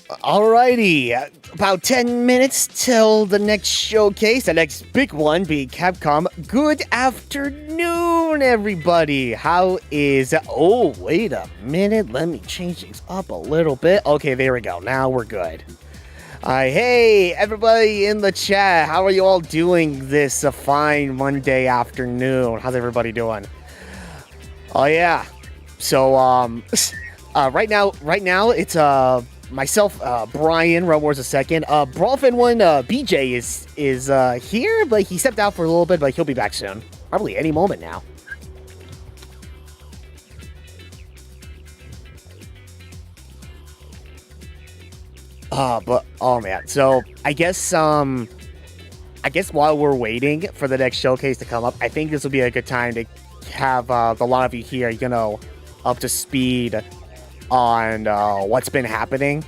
Alrighty, about 10 minutes till the next showcase, the next big one being Capcom. Good afternoon, everybody. How is... Oh, wait a minute. Let me change things up a little bit. Okay, there we go. Now we're good. Hey, everybody in the chat. How are you all doing this fine Monday afternoon? How's everybody doing? Oh, yeah. So, right now, it's, myself, Brian, Realm Wars II. Brawlfin one, BJ is here, but he stepped out for a little bit, but he'll be back soon. Probably any moment now. But, oh man, so, I guess while we're waiting for the next showcase to come up, I think this will be a good time to have, the lot of you here, you know, up to speed on what's been happening.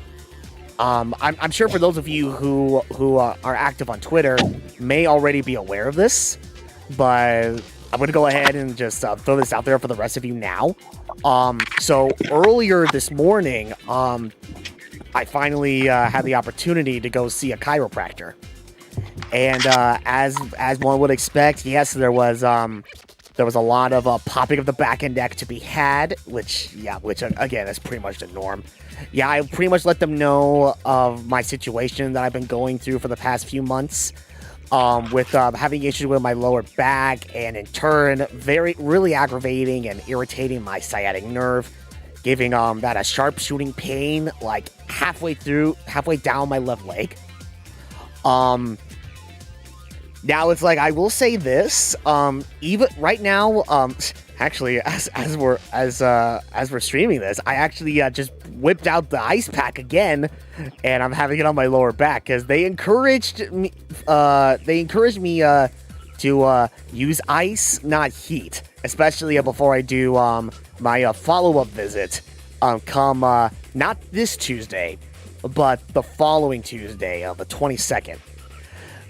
I'm sure for those of you who are active on Twitter may already be aware of this, but I'm going to go ahead and just throw this out there for the rest of you now. So earlier this morning, I finally had the opportunity to go see a chiropractor. And as one would expect, yes, there was a lot of popping of the back and neck to be had, which again is pretty much the norm. Yeah, I pretty much let them know of my situation that I've been going through for the past few months, with having issues with my lower back, and in turn, really aggravating and irritating my sciatic nerve, giving that a sharp shooting pain like halfway down my left leg. Now it's like, I will say this, even right now, actually, as we're streaming this, I actually just whipped out the ice pack again, and I'm having it on my lower back because they encouraged me to use ice, not heat, especially before I do my follow-up visit, come not this Tuesday, but the following Tuesday, the 22nd.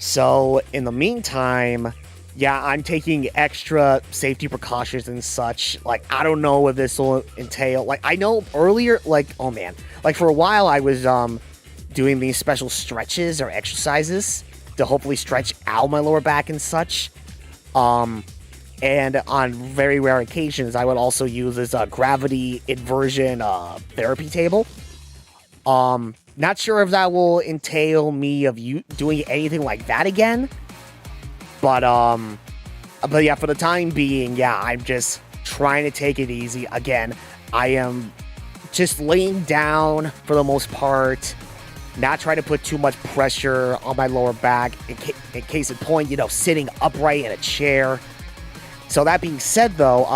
So, in the meantime, yeah, I'm taking extra safety precautions and such. Like, I don't know what this will entail. Like, I know earlier, like, oh man. Like, for a while, I was doing these special stretches or exercises to hopefully stretch out my lower back and such. And on very rare occasions, I would also use this gravity inversion therapy table. Not sure if that will entail me doing anything like that again, but yeah, for the time being, yeah, I'm just trying to take it easy. Again, I am just laying down for the most part, not trying to put too much pressure on my lower back. In case in point, you know, sitting upright in a chair. So that being said, though,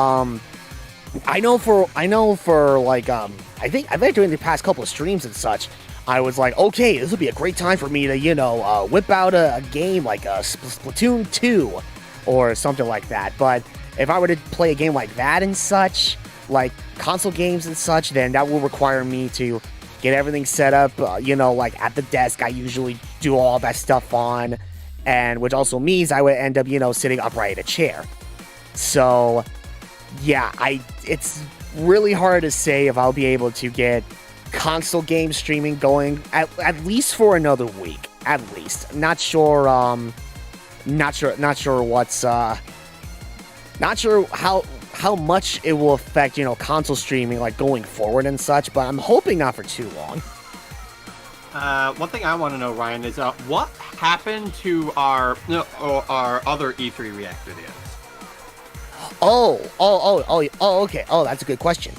I know for like I think during the past couple of streams and such, I was like, okay, this would be a great time for me to, you know, whip out a game like Splatoon 2 or something like that. But if I were to play a game like that and such, like console games and such, then that will require me to get everything set up, you know, like at the desk I usually do all that stuff on, and which also means I would end up, you know, sitting upright in a chair. So, yeah, it's really hard to say if I'll be able to get console game streaming going at least for another week, at least. Not sure what's not sure how much it will affect, you know, console streaming like going forward and such, but I'm hoping not for too long. One thing I want to know, Ryan, is what happened to our other E3 React videos? Okay. Oh, that's a good question.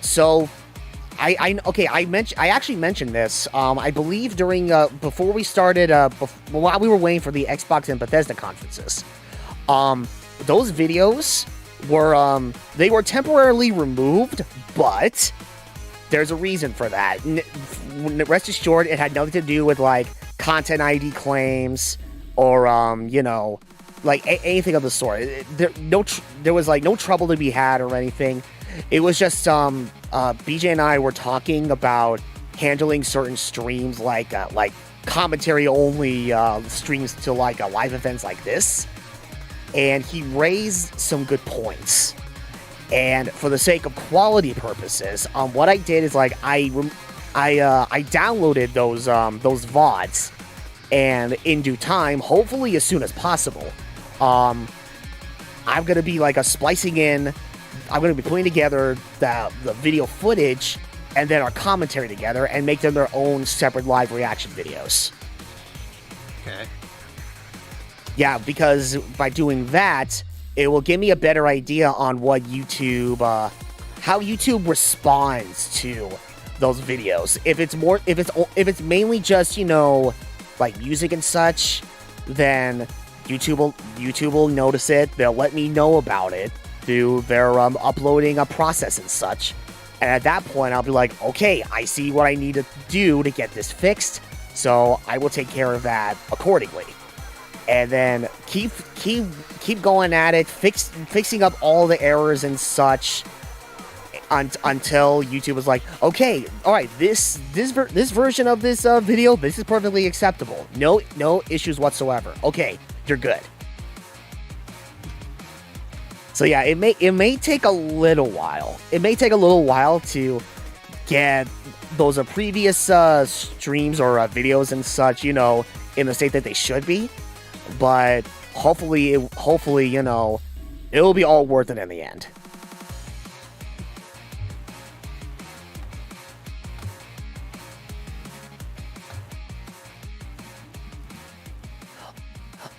So I actually mentioned this. I believe during before we started, while we were waiting for the Xbox and Bethesda conferences, those videos were they were temporarily removed, but there's a reason for that. Rest assured, it had nothing to do with like content ID claims or you know, like anything of the sort. There was like no trouble to be had or anything. It was just BJ and I were talking about handling certain streams like commentary only streams to like live events like this, and he raised some good points. And for the sake of quality purposes, what I did is like I I downloaded those VODs, and in due time, hopefully as soon as possible, I'm gonna be like splicing in. I'm gonna be putting together the video footage and then our commentary together and make them their own separate live reaction videos. Okay. Yeah, because by doing that, it will give me a better idea on what YouTube, how YouTube responds to those videos. If it's mainly just, like music and such, then YouTube will notice it. They'll let me know about it through their uploading a process and such. And at that point, I'll be like, okay, I see what I need to do to get this fixed, so I will take care of that accordingly. And then keep going at it, fixing up all the errors and such, until YouTube was like, okay, all right, this version of this video, this is perfectly acceptable. No issues whatsoever. Okay, you're good. So yeah, it may take a little while. It may take a little while to get those previous streams or videos and such, in the state that they should be. But hopefully, it will be all worth it in the end.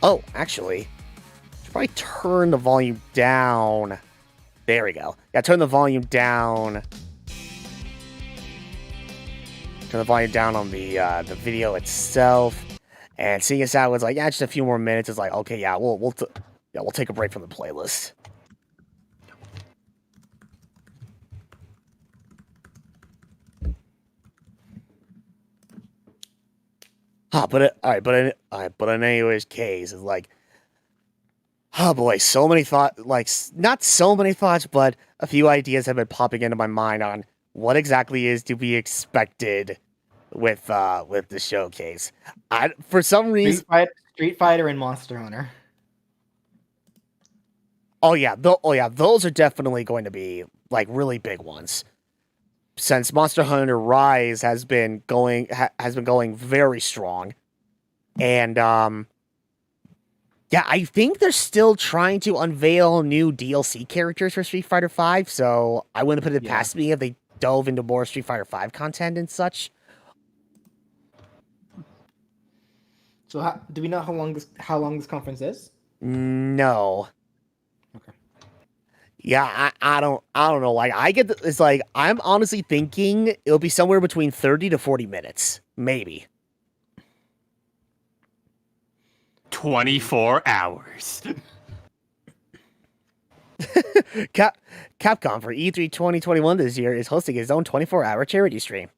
Oh, actually, should probably turn the volume down. There we go. Yeah, turn the volume down. Turn the volume down on the video itself. And seeing as how it's like, yeah, just a few more minutes, it's like, okay, yeah, we'll take a break from the playlist. But in anyways, case is like, oh boy, so many thoughts, like not so many thoughts, but a few ideas have been popping into my mind on what exactly is to be expected with the showcase. For some reason, Street Fighter and Monster Hunter. Oh yeah, those are definitely going to be like really big ones. Since Monster Hunter Rise has been going very strong, and yeah, I think they're still trying to unveil new DLC characters for Street Fighter V. So I wouldn't put it past me if they dove into more Street Fighter V content and such. So do we know how long this conference is? No. Okay. Yeah, I don't know. Like it's like I'm honestly thinking it'll be somewhere between 30 to 40 minutes, maybe. 24 hours. Capcom for E3 2021 this year is hosting its own 24-hour charity stream.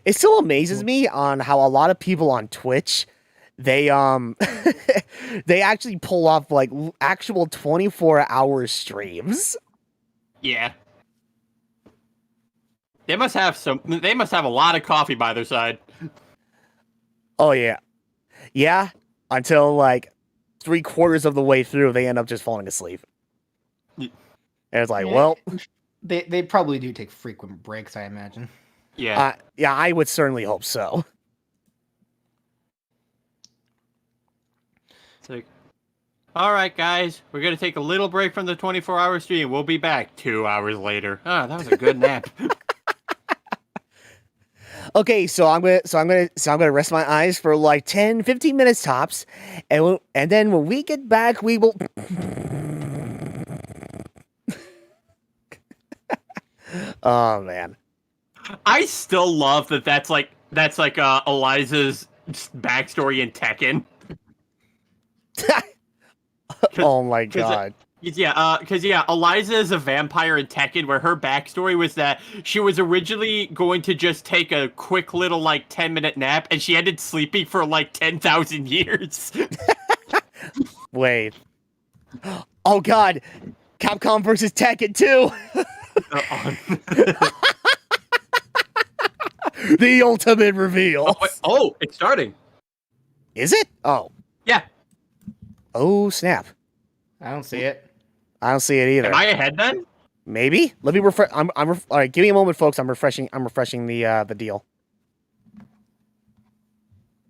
It still amazes me on how a lot of people on Twitch, they they actually pull off like actual 24-hour streams. Yeah. They must have a lot of coffee by their side. Oh yeah. Yeah, until like 3/4 of the way through they end up just falling asleep. And it's like, well, they probably do take frequent breaks, I imagine. Yeah. Yeah, I would certainly hope so. It's like, all right, guys, we're gonna take a little break from the 24-hour stream. We'll be back 2 hours later. Oh, that was a good nap. Okay, so I'm gonna rest my eyes for like 10, 15 minutes tops, and then when we get back, we will. Oh man. I still love that. That's like Eliza's backstory in Tekken. Oh my god. Because Eliza is a vampire in Tekken, where her backstory was that she was originally going to just take a quick little, like, 10-minute nap, and she ended sleeping for, like, 10,000 years. Wait. Oh god! Capcom versus Tekken 2! The ultimate reveal! Oh, it's starting. Is it? Oh. Yeah. Oh, snap. I don't see it. I don't see it either. Am I ahead then? Maybe. Let me refresh. All right. Give me a moment, folks. I'm refreshing the deal.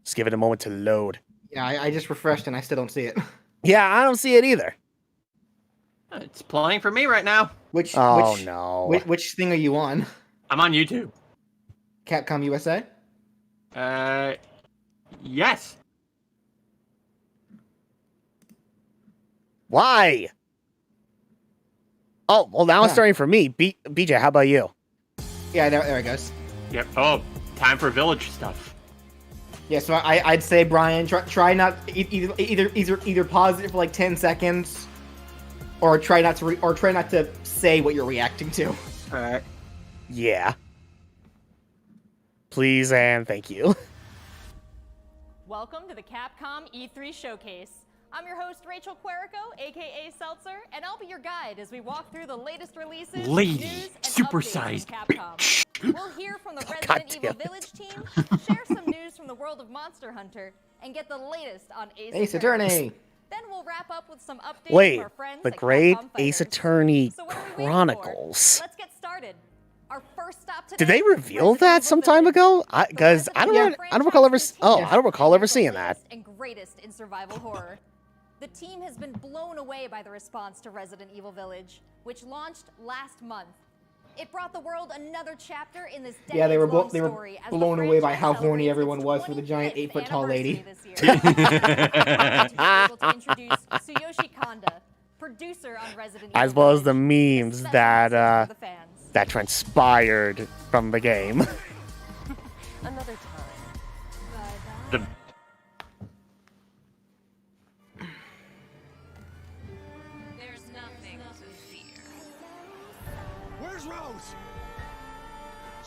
Just give it a moment to load. Yeah, I just refreshed and I still don't see it. Yeah, I don't see it either. It's playing for me right now. Which thing are you on? I'm on YouTube. Capcom USA? Yes. Why? Oh, well, now it's starting for me. BJ, how about you? Yeah, there it goes. Yep. Oh, time for village stuff. Yeah, so I'd say, Brian, try not either pause it for like 10 seconds, or try not to say what you're reacting to. All right. Yeah. Please and thank you. Welcome to the Capcom E3 Showcase. I'm your host, Rachel Querico, aka Seltzer, and I'll be your guide as we walk through the latest releases, Lady, news, and supersized updates from Capcom. We'll hear from the Resident Evil Village team, share some news from the world of Monster Hunter, and get the latest on Ace Attorney. Then we'll wrap up with some updates Wait, from our friends the at great Capcom Ace Fighters. Attorney So what are we waiting for? Chronicles. Let's get started. Our first stop today, Did they reveal Resident that Evil some time Village. ago? Because I don't recall ever. I don't recall ever seeing that. And greatest in survival horror. The team has been blown away by the response to Resident Evil Village, which launched last month. It brought the world another chapter in this Yeah, they were decades-long blown story as the away by how franchise horny celebrates everyone its was for the giant 25th 8-foot-tall lady. anniversary this year. To be able to introduce Tsuyoshi Kanda, producer on Resident Evil As well as the Village, memes especially that for the fans. that transpired from the game. Another time. The There's nothing to fear. Where's Rose?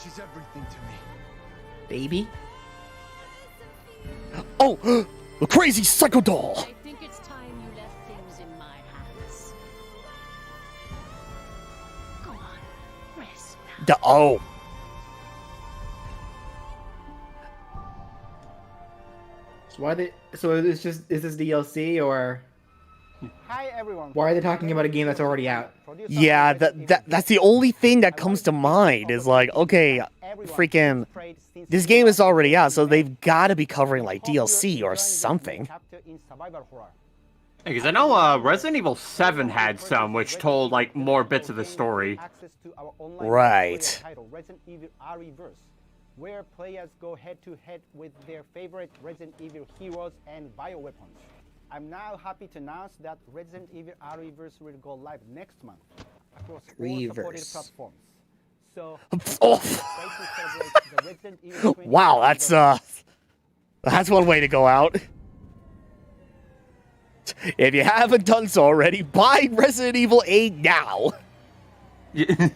She's everything to me. Baby? Oh, the crazy psycho doll. I think it's time you left things in my hands. Go on, rest now. Oh. So is this DLC or Hi everyone. why are they talking about a game that's already out? Yeah, that's the only thing that comes to mind is like, okay, freaking, this game is already out, so they've got to be covering like DLC or something. because I know Resident Evil 7 had some which told like more bits of the story. Right. Resident Evil Reverse, where players go head-to-head with their favorite Resident Evil heroes and bioweapons. I'm now happy to announce that Resident Evil Reverse will go live next month across all supported Reverse. platforms. So, Oh. try to celebrate the Resident Evil 20 Wow, that's one way to go out. If you haven't done so already, buy Resident Evil 8 now. Yep,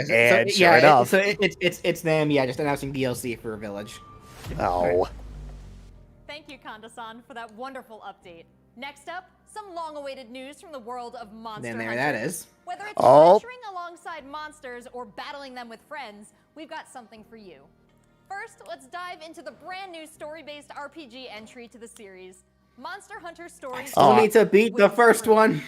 and sure enough. So it's them, just announcing DLC for Village. Oh. Thank you, Kanda-san, for that wonderful update. Next up, some long-awaited news from the world of Monster Then there Hunter. that is. Whether it's Oh. adventuring alongside monsters or battling them with friends, we've got something for you. First, let's dive into the brand new story-based RPG entry to the series, Monster Hunter Stories. Still need to beat the first one.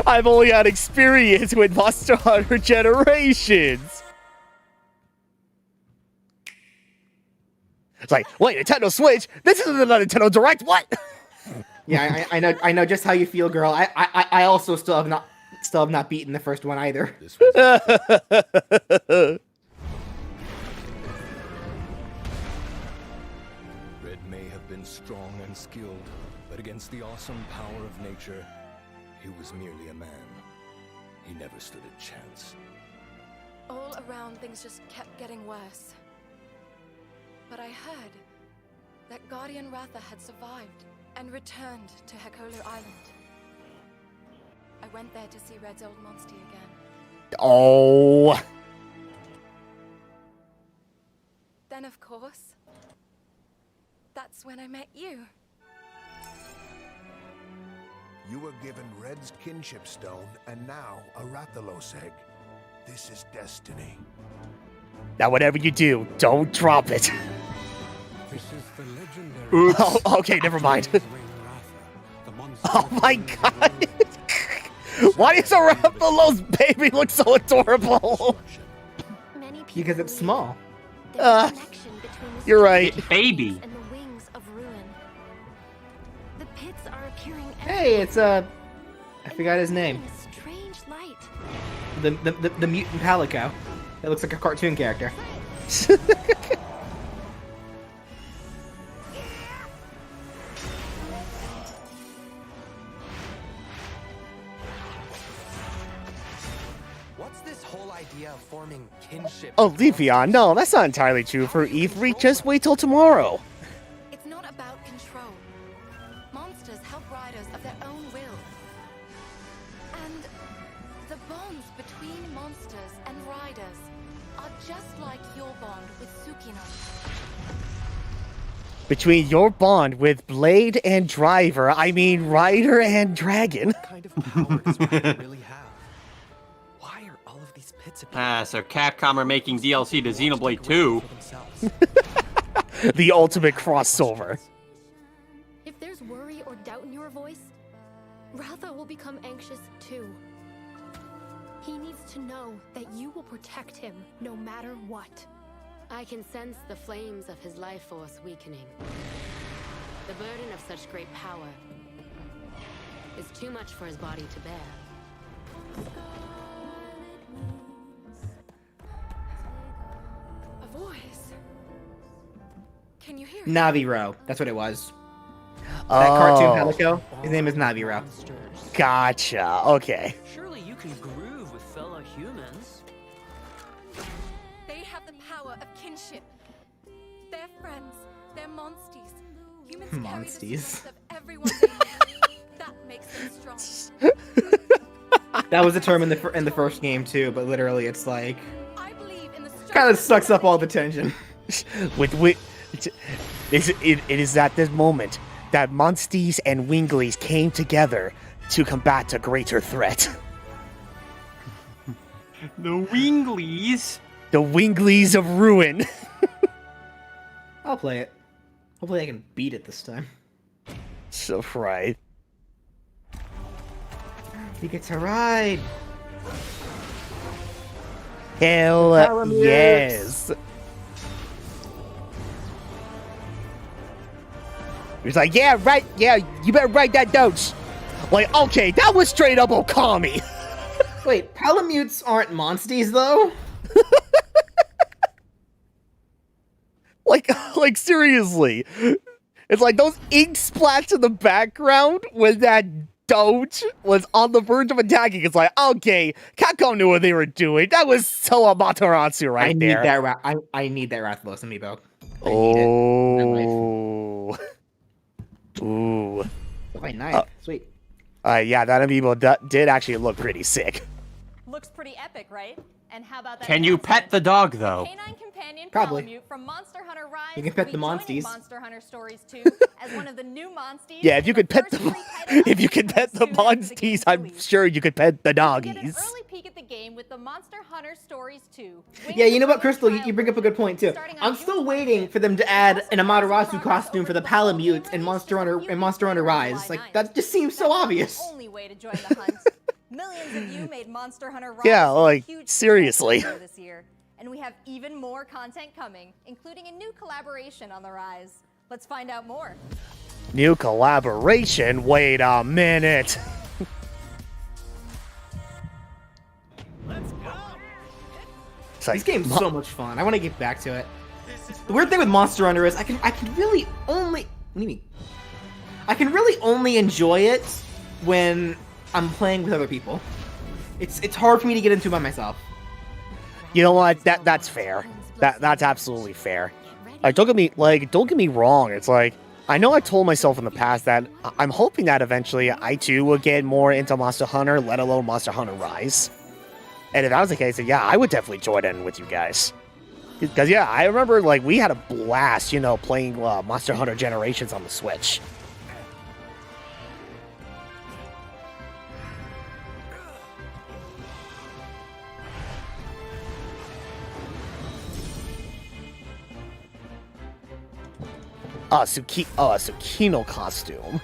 I've only had experience with Monster Hunter Generations. It's like, wait, Nintendo Switch? This isn't a Nintendo Direct. What? Yeah, I know just how you feel, girl. I also still have not beaten the first one either. This was Red may have been strong and skilled, but against the awesome power of nature, he was merely a man. He never stood a chance. All around, things just kept getting worse. But I heard that Guardian Ratha had survived and returned to Hekolu Island. I went there to see Red's old monster again. Oh. Then, of course, that's when I met you. You were given Red's kinship stone and now a Rathalos egg. This is destiny. Now, whatever you do, don't drop it. This is the legendary Oops. Oh, okay, never mind. Oh my god. Why does a Rathalos baby look so adorable? Because it's small. You're right. Baby. And the wings of ruin. The pits are appearing Hey, it's I forgot his name. in a strange light. The mutant Palico. That looks like a cartoon character. What's this whole idea of forming kinship? Olivia, no, that's not entirely true for E3. Just wait till tomorrow. It's not about control. Monsters help riders of their own will. And the bonds between monsters and riders are just like your bond with Tsukino. Between your bond with Blade and Driver, I mean Rider and Dragon. What kind of power does Rider really have? Why are all of these pits appearing? So Capcom are making DLC to Xenoblade 2. for themselves? The ultimate crossover. If there's worry or doubt in your voice, Ratha will become anxious too. He needs to know that you will protect him no matter what. I can sense the flames of his life force weakening. The burden of such great power is too much for his body to bear. A voice. Can you hear it? Naviro. That's what it was. That cartoon Palico. His name is Naviro. Gotcha. Okay. Surely you can groove with fellow humans. They have the power of kinship. They're friends. They're monsties. Humans carry the Monsties. strength of everyone they meet. That makes them strong. That was a term in the first game too, but literally it's like I believe in the strength kind of sucks up all the tension. It is at this moment that Monsties and Winglies came together to combat a greater threat. The Winglies. The Winglies of Ruin. I'll play it. Hopefully I can beat it this time. So right. He gets a ride. Hell Palamutes. yes. He's like, yeah, right, yeah, you better write that down. Like, okay, that was straight up Okami. Wait, Palamutes aren't monsties though? like seriously. It's like those ink splats in the background when that Doge was on the verge of attacking. It's like, okay, Capcom knew what they were doing. That was so Amaterasu right I there. need that. I need that Rathalos amiibo. I need it. Oh. Ooh. Wait, nice. Sweet. Yeah, that amiibo did actually look pretty sick. Looks pretty epic, right? And how about that? Can you pet the dog, though? Canine companion Probably. Palamute from Monster Hunter Rise. You can pet the will be joining monsties. Monster Hunter Stories 2 as one of the new monsties. Yeah, if you in could pet first the free title if you could pet the soon after monsties, game's I'm release. sure you could pet the You get an doggies. early peek at the game with the Monster Hunter Stories 2. Yeah, you know what, Crystal? You bring up a good point too. Starting on I'm June still 25th. waiting for them to add an Amaterasu Progress costume over for the the follow-up Palamutes game in release Monster just a Hunter few and weeks Monster Hunter later on Rise. July Like 9th. that just seems so That's not obvious. the only way to join the hunt. Millions of you made Monster Hunter Rise Yeah, a like, huge seriously. success this year, and we have even more content coming, including a new collaboration on the Rise. Let's find out more. New collaboration? Wait a minute. It's like, This game's so much fun. I want to get back to it. The weird thing with Monster Hunter is I can really only. What do you mean? I can really only enjoy it when I'm playing with other people. It's hard for me to get into by myself. You know what? That's fair. That's absolutely fair. Like, don't get me wrong. It's like, I know I told myself in the past that I'm hoping that eventually I too will get more into Monster Hunter, let alone Monster Hunter Rise. And if that was the case, then yeah, I would definitely join in with you guys. Because yeah, I remember like we had a blast, playing Monster Hunter Generations on the Switch. a Tsukino costume.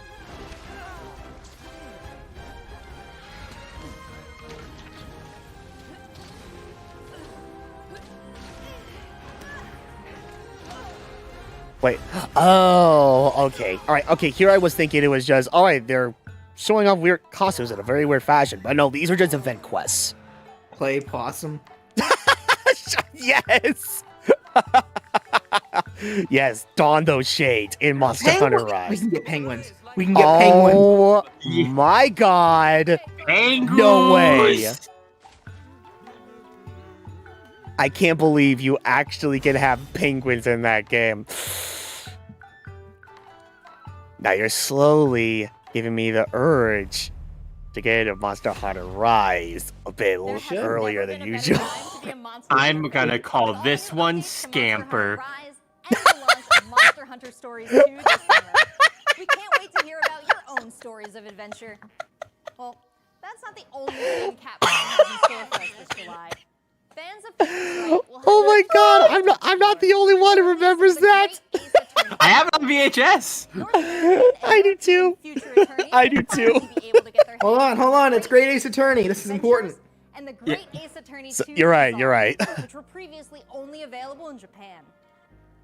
Wait. Oh, okay. All right. Okay. Here I was thinking it was just, all right, they're showing off weird costumes in a very weird fashion. But no, these are just event quests. Play possum. Yes. Yes. Don those shades in Monster Hunter Rise. We can get penguins. We can get penguins. Oh my god. Penguins. No way. I can't believe you actually can have penguins in that game. Now you're slowly giving me the urge to get into Monster Hunter Rise a bit earlier than usual. I'm gonna call this one Scamper. Monster Hunter Stories 2 this summer. We can't wait to hear about your own stories of adventure. Well, that's not the only thing Capcom has in store for us this July. Fans of Phoenix Wright will Oh my god, I'm not the only one who remembers that. I have it on VHS. I do too. I do too. Hold on. It's Great Ace Attorney. This is important. And the Great Ace Attorney 2 You're right. which were previously only available in Japan.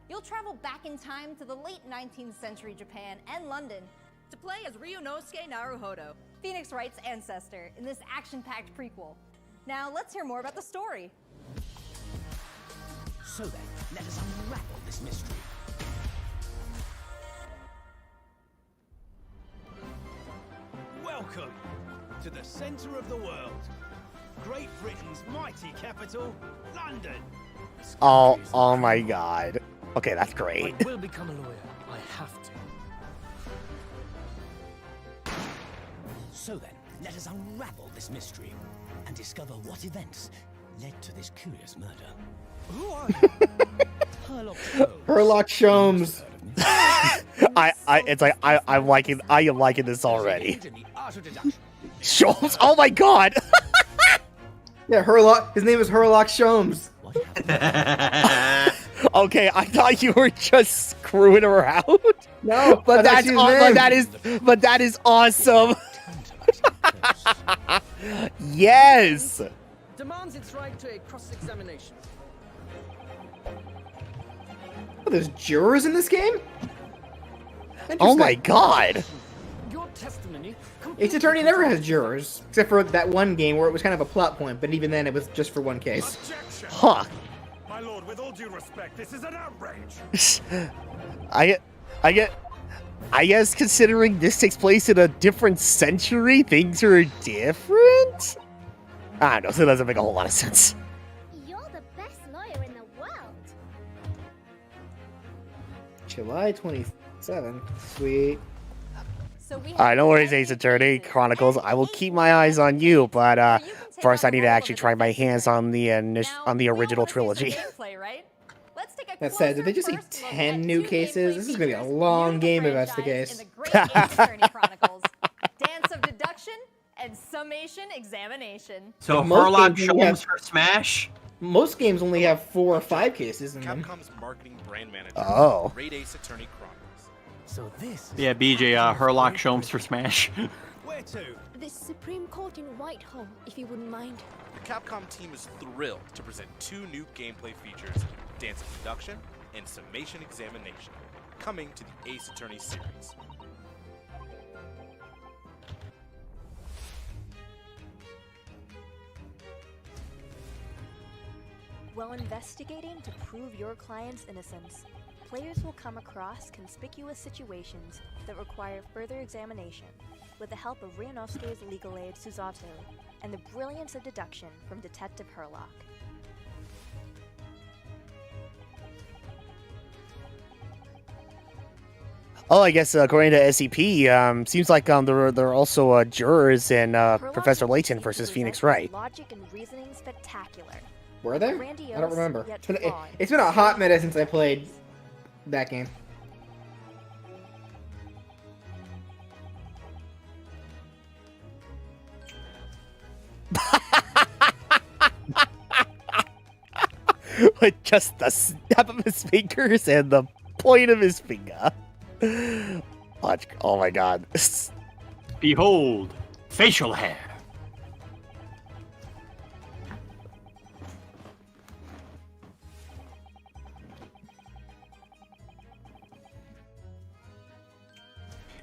You'll travel back in time to the late 19th century Japan and London to play as Ryunosuke Naruhodo, Phoenix Wright's ancestor, in this action-packed prequel. Now, let's hear more about the story. So then, let us unravel this mystery. Welcome to the center of the world. Great Britain's mighty capital, London. Oh my god. Okay, that's great. I will become a lawyer. I have to. So then, let us unravel this mystery and discover what events led to this curious murder. Who are you? Herlock Sholmes. I am liking this already. Sholmes. Oh my god. Yeah, Herlock. His name is Herlock Sholmes. Okay, I thought you were just screwing around. No, but that is awesome. Yes. Demands its right to a cross-examination. Oh, there's jurors in this game? Oh my god. Your testimony. Ace Attorney never has jurors, except for that one game where it was kind of a plot point, but even then it was just for one case. Objection. Huh. My lord, with all due respect, this is an outrage. I guess considering this takes place in a different century, things are different? I don't know, so it doesn't make a whole lot of sense. You're the best lawyer in the world. July 27th. Sweet. Alright, no worries, Ace Attorney Chronicles. I will keep my eyes on you, but first I need to actually try my hands on the original trilogy. That said, did they just say 10 new cases? This is gonna be a long game if that's the case. Dance of deduction and summation examination. So Herlock Sholmes for Smash? Most games only have 4 or 5 cases in them. Capcom's marketing brand manager. Oh. Great Ace Attorney Chronicles. So this. Yeah, BJ, Herlock Sholmes for Smash. Where to? The Supreme Court in Whitehall, if you wouldn't mind. The Capcom team is thrilled to present 2 new gameplay features, Dance of Deduction and Summation Examination, coming to the Ace Attorney series. While investigating to prove your client's innocence, players will come across conspicuous situations that require further examination with the help of Ryunosuke's legal aid Susato and the brilliance of deduction from Detective Herlock. Oh, I guess according to SCP, seems like there are also jurors in Professor Layton versus Phoenix Wright. Logic and reasoning spectacular. Were there? I don't remember. It's been a hot minute since I played that game. With just the snap of his fingers and the point of his finger. Watch. Oh my god. Behold, facial hair.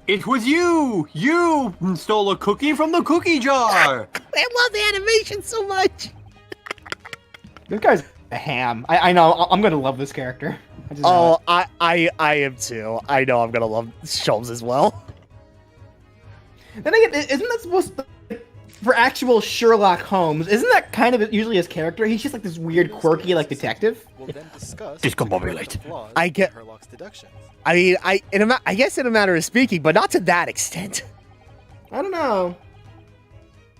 It was you! You stole a cookie from the cookie jar! I love the animation so much! This guy's a ham. I know, I'm gonna love this character. I am too. I know I'm gonna love Sholmes as well. Then again, isn't that supposed to... For actual Sherlock Holmes, isn't that kind of usually his character? He's just like this weird, quirky, like, detective. We'll then discuss Discombobulate. I get... Sherlock's deductions. I mean, I guess in a matter of speaking, but not to that extent. I don't know.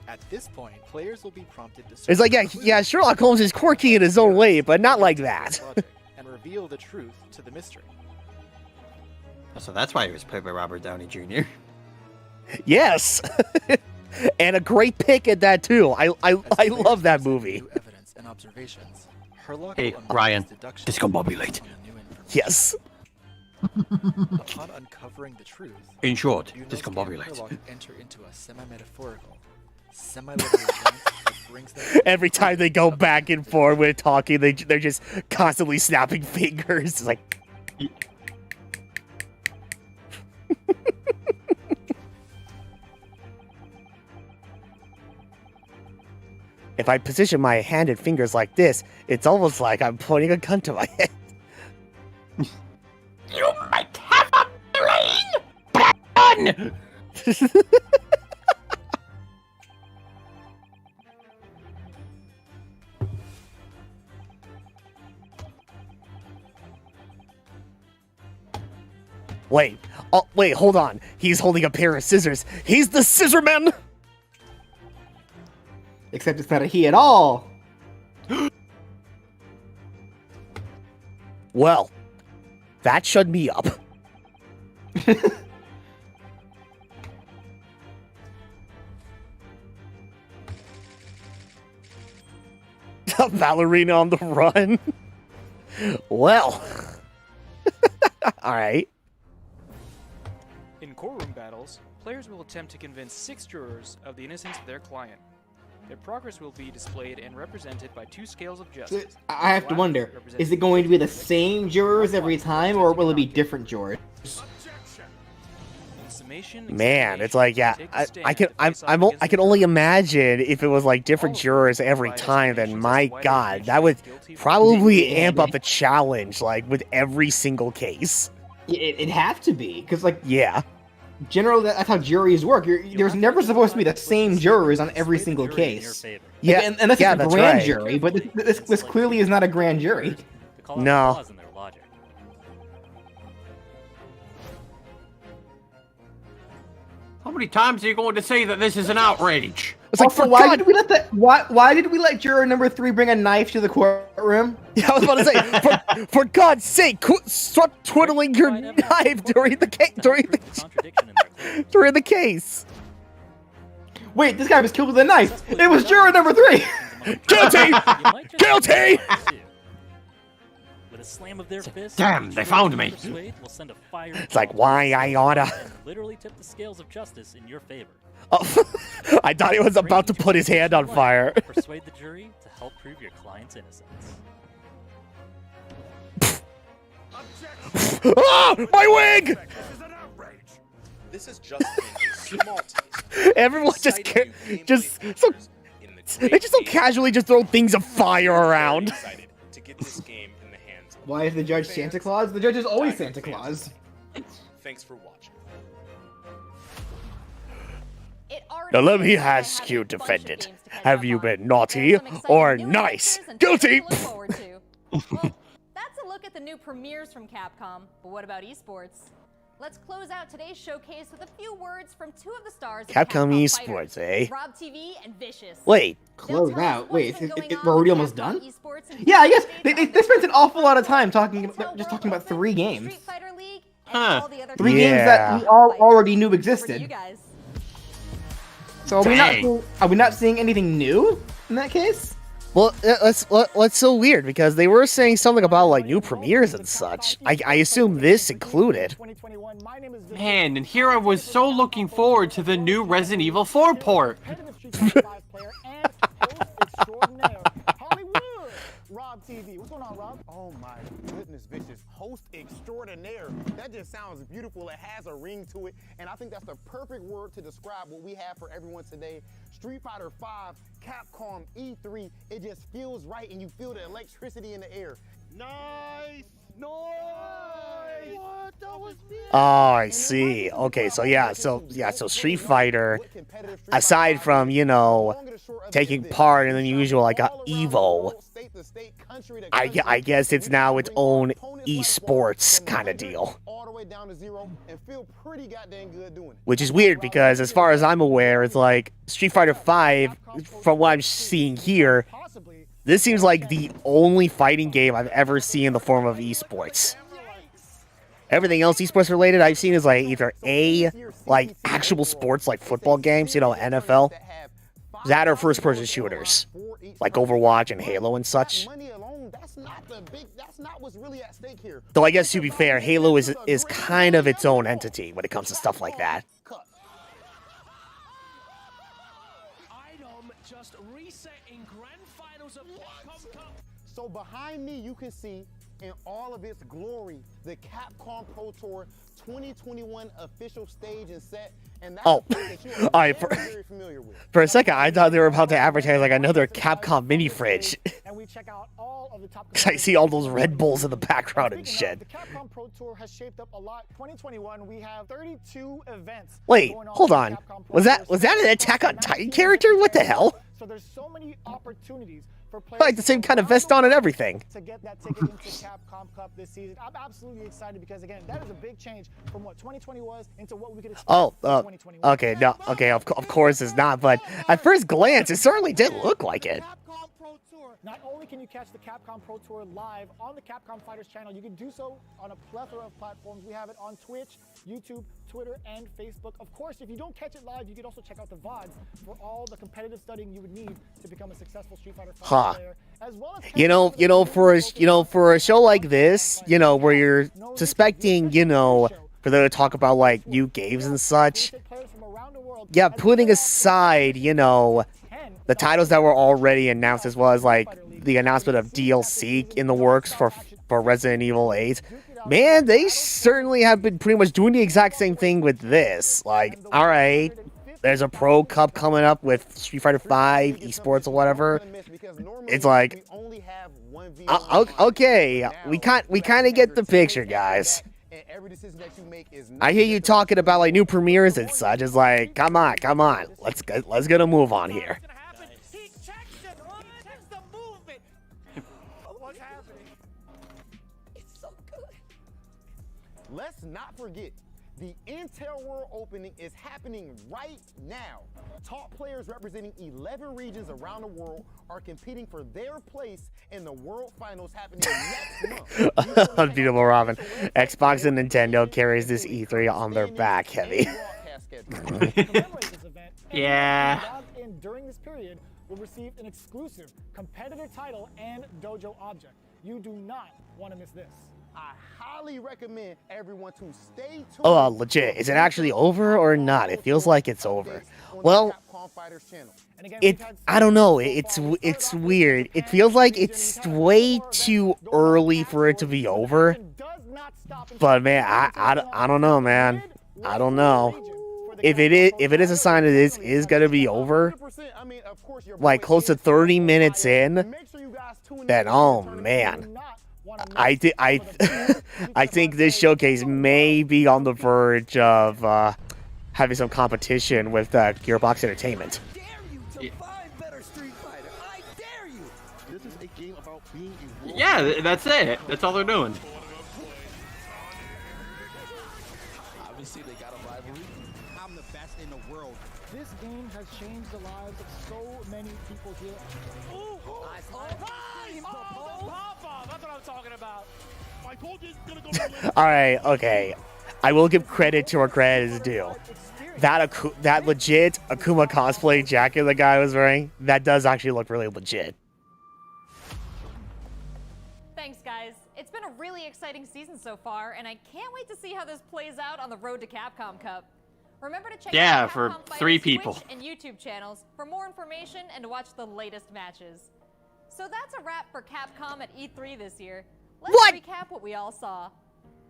At this point, players will be prompted to It's like, yeah, Sherlock Holmes is quirky in his own way, but not like that. and reveal the truth to the mystery. So that's why he was played by Robert Downey Jr. Yes, and a great pick at that too. I love that movie. Evidence and observations. Hey, Ryan, discombobulate. Yes. Upon uncovering the truth, In short, Yunosuke and discombobulate. Sherlock enter into a semi-metaphorical, semi-literal event that brings them. Every time they go back and forth with talking, they're just constantly snapping fingers. It's like. If I position my hand and fingers like this, it's almost like I'm pointing a gun to my head. You might have a brain! Wait. Oh, wait, hold on. He's holding a pair of scissors. He's the Scissorman! Except it's not a he at all. Well, that shut me up. A ballerina on the run. Well. Alright. In courtroom battles, players will attempt to convince 6 jurors of the innocence of their client. Their progress will be displayed and represented by 2 scales of justice. I have to wonder, is it going to be the same jurors every time, or will it be different jurors? Man, it's like, yeah, I can only imagine if it was like different jurors every time. Then my God, that would probably amp up the challenge, like with every single case. It'd have to be, because like, yeah, generally that's how juries work. There's never supposed to be the same jurors on every single case. Yeah, and that's yeah, a that's grand right. jury, but this clearly is not a grand jury. No. How many times are you going to say that this is an outrage? It's like, Also, why did we let that? Why did we let juror number 3 bring a knife to the courtroom? Yeah, I was about to say, for God's sake, stop twiddling your knife during the case. Wait, this guy was killed with a knife. It was juror number 3. Guilty. Guilty. With a slam of their fist, damn, they found me. Will send a fire It's like, why I oughta. literally tip the scales of justice in your favor. Oh, I thought he was about to put his hand on fire. Persuade the jury to help prove your client's innocence. Ah, my wig! This is just a small taste. Everyone they just so casually just throw things of fire around. To get this game in the hands of Why is the judge Santa Claus? The judge is always Santa Claus. Thanks for watching. Now let me ask you, defendant, have you been naughty or nice? Guilty! That's a look at the new premieres from Capcom, but what about esports? Let's close out today's showcase with a few words from 2 of the stars of Capcom Esports, Esports, eh? Rob TV and Vicious. Wait. Close out. Wait, we're already almost done? Yeah, I guess they spent an awful lot of time talking about 3 games. Huh. 3 games that we all already knew existed. So are we not seeing anything new in that case? Well, that's so weird because they were saying something about like new premieres and such. I assume this included. Man, and here I was so looking forward to the new Resident Evil 4 port. Rob TV. What's going on, Rob? Oh my goodness, Vicious. Host extraordinaire. That just sounds beautiful. It has a ring to it. And I think that's the perfect word to describe what we have for everyone today. Street Fighter V, Capcom E3. It just feels right and you feel the electricity in the air. Nice! Nice! What? That was me! Oh, I see. Okay, so Street Fighter, aside from, you know, taking part in the usual like Evo, I guess it's now its own esports kind of deal. Which is weird because as far as I'm aware, it's like Street Fighter V, from what I'm seeing here, this seems like the only fighting game I've ever seen in the form of esports. Everything else esports related I've seen is like either like actual sports like football games, you know, NFL, that or first person shooters, like Overwatch and Halo and such. Though I guess to be fair, Halo is kind of its own entity when it comes to stuff like that. So behind me, you can see in all of its glory the Capcom Pro Tour 2021 official stage and set. And that's that you are very familiar with. For a second, I thought they were about to advertise like another Capcom mini fridge. And we check out all of the top. Cause I see all those Red Bulls in the background and shit. The Capcom Pro Tour has shaped up a lot. 2021, we have 32 events. Wait, hold on. Was that an Attack on Titan character? What the hell? So there's so many opportunities for players like the same kind of vest on and everything. To get that ticket into Capcom Cup this season. I'm absolutely excited because again, that is a big change from what 2020 was into what we could expect in 2021. Okay, no, okay, of course it's not, but at first glance, it certainly did look like it. Not only can you catch the Capcom Pro Tour live on the Capcom Fighters channel, you can do so on a plethora of platforms. We have it on Twitch, YouTube, Twitter, and Facebook. Of course, if you don't catch it live, you can also check out the VODs for all the competitive studying you would need to become a successful Street Fighter player. As well as for a show like this, you know, where you're suspecting, you know, for them to talk about like new games and such. Yeah, putting aside, you know, the titles that were already announced, as well as like the announcement of DLC in the works for Resident Evil 8. Man, they certainly have been pretty much doing the exact same thing with this. Like, all right, there's a Pro Cup coming up with Street Fighter V, esports or whatever. It's like, okay, we kind of get the picture, guys. I hear you talking about like new premieres and such. It's like, come on, let's get a move on here. Let's not forget, the Intel World Opening is happening right now. Top players representing 11 regions around the world are competing for their place in the World Finals happening next month. Unbeatable Robin. Xbox and Nintendo carries this E3 on their back heavy. Yeah. And during this period, will receive an exclusive competitor title and dojo object. You do not want to miss this. I highly recommend everyone to stay tuned. Oh, legit. Is it actually over or not? It feels like it's over. Well, I don't know. It's weird. It feels like it's way too early for it to be over. But man, I don't know, man. I don't know. If it is a sign that this is gonna be over, like close to 30 minutes in, then oh man. I think this showcase may be on the verge of having some competition with Gearbox Entertainment. Yeah, that's it. That's all they're doing. Obviously, they got a rivalry. I'm the best in the world. This game has changed the lives of so many people here. That's what I'm talking about. I told you it's gonna go. All right, okay. I will give credit to where credit is due. That legit Akuma cosplay jacket the guy was wearing, that does actually look really legit. Thanks, guys. It's been a really exciting season so far, and I can't wait to see how this plays out on the road to Capcom Cup. Remember to check out for Capcom 3 Fighters people. Twitch and YouTube channels for more information and to watch the latest matches. So that's a wrap for Capcom at E3 this year. Let's recap what we all saw.